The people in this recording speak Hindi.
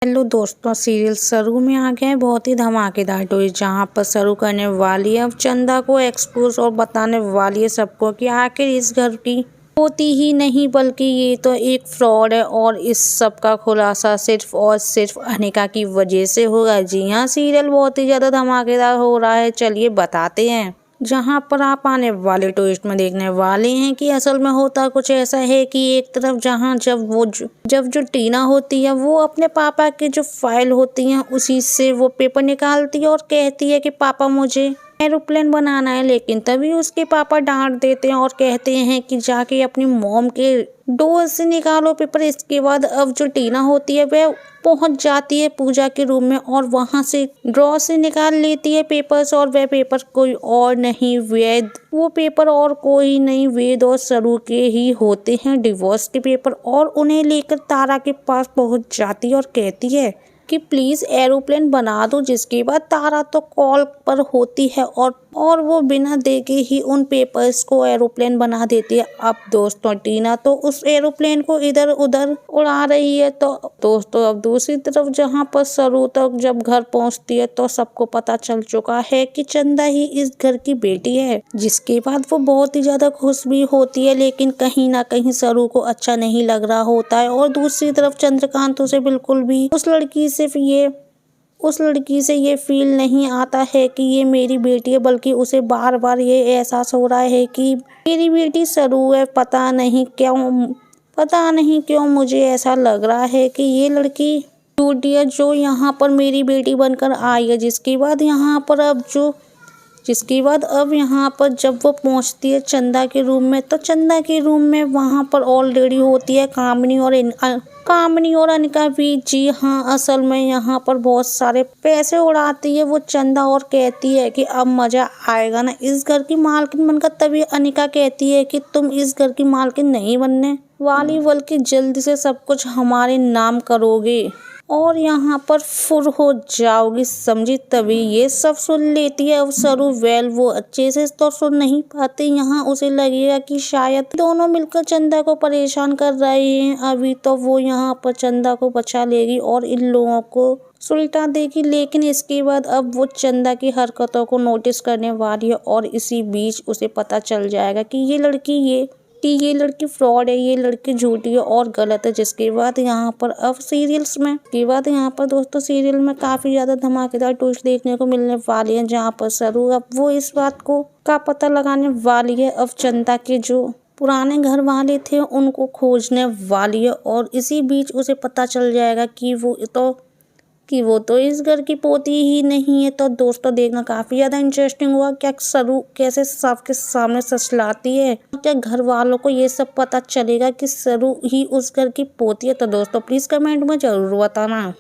हेलो दोस्तों, सीरियल सरू में आ गए हैं बहुत ही धमाकेदार ट्विस्ट, जहां पर सरू करने वाली है अब चंदा को एक्सपोज और बताने वाली है सबको कि आखिर इस घर की होती ही नहीं बल्कि ये तो एक फ्रॉड है और इस सब का खुलासा सिर्फ और सिर्फ अनिका की वजह से होगा। जी हाँ, सीरियल बहुत ही ज्यादा धमाकेदार हो रहा है, चलिए बताते हैं। जहां पर आप आने वाले ट्विस्ट में देखने वाले हैं कि असल में होता कुछ ऐसा है कि एक तरफ जहां जब जो टीना होती है वो अपने पापा की जो फाइल होती है उसी से वो पेपर निकालती है और कहती है कि पापा मुझे एरोप्लेन बनाना है, लेकिन तभी उसके पापा डांट देते हैं और कहते हैं कि जाके अपनी मॉम के डोर से निकालो पेपर। इसके बाद अब जो टीना होती है वह पहुंच जाती है पूजा के रूम में और वहां से ड्रॉ से निकाल लेती है पेपर्स, और वह पेपर कोई और नहीं वो पेपर और कोई नहीं वेद और सरू के ही होते हैं, डिवोर्स के पेपर। और उन्हें लेकर तारा के पास पहुंच जाती है और कहती है कि प्लीज एरोप्लेन बना दो। जिसके बाद तारा तो कॉल पर होती है और वो बिना देखे ही उन पेपर्स को एरोप्लेन बना देती है। अब दोस्तों टीना तो उस एरोप्लेन को इधर उधर उड़ा रही है। तो दोस्तों अब दूसरी तरफ जहां पर सरू तक जब घर पहुंचती है तो सबको पता चल चुका है कि चंदा ही इस घर की बेटी है। जिसके बाद वो बहुत ही ज्यादा खुश भी होती है, लेकिन कहीं ना कहीं सरू को अच्छा नहीं लग रहा होता है। और दूसरी तरफ चंद्रकांत उसे बिल्कुल भी उस लड़की से ये फील नहीं आता है कि ये मेरी बेटी है, बल्कि उसे बार बार ये एहसास हो रहा है कि मेरी बेटी सरू है। पता नहीं क्यों मुझे ऐसा लग रहा है कि ये लड़की झूठी है जो यहाँ पर मेरी बेटी बनकर आई है। जिसके बाद यहाँ पर जब वो पहुंचती है चंदा के रूम में, तो चंदा के रूम में वहां पर ऑलरेडी होती है कामनी और अनिका भी। जी हाँ, असल में यहाँ पर बहुत सारे पैसे उड़ाती है वो चंदा और कहती है कि अब मजा आएगा ना इस घर की मालकिन बनकर। तभी अनिका कहती है कि तुम इस घर की मालकिन नहीं बनने वाली, बल्कि जल्दी से सब कुछ हमारे नाम करोगे और यहाँ पर फुर हो जाओगी, समझी। तभी ये सब सुन लेती है अब सरू। वो अच्छे से तो सुन नहीं पाती, यहाँ उसे लगेगा कि शायद दोनों मिलकर चंदा को परेशान कर रहे हैं। अभी तो वो यहाँ पर चंदा को बचा लेगी और इन लोगों को सुलटा देगी, लेकिन इसके बाद अब वो चंदा की हरकतों को नोटिस करने वाली है और इसी बीच उसे पता चल जाएगा कि ये लड़की फ्रॉड है, ये लड़की झूठी है और गलत है। जिसके बाद यहाँ पर अब दोस्तों सीरियल में काफी ज्यादा धमाकेदार ट्विस्ट देखने को मिलने वाली है, जहाँ पर सरू अब वो इस बात का पता लगाने वाली है। अब चंदा के जो पुराने घर वाले थे उनको खोजने वाली है और इसी बीच उसे पता चल जाएगा कि वो तो इस घर की पोती ही नहीं है। तो दोस्तों देखना काफी ज्यादा इंटरेस्टिंग हुआ, क्या सरू कैसे सबके सामने सचलाती है, क्या घर वालों को ये सब पता चलेगा कि सरू ही उस घर की पोती है। तो दोस्तों प्लीज कमेंट में जरूर बताना।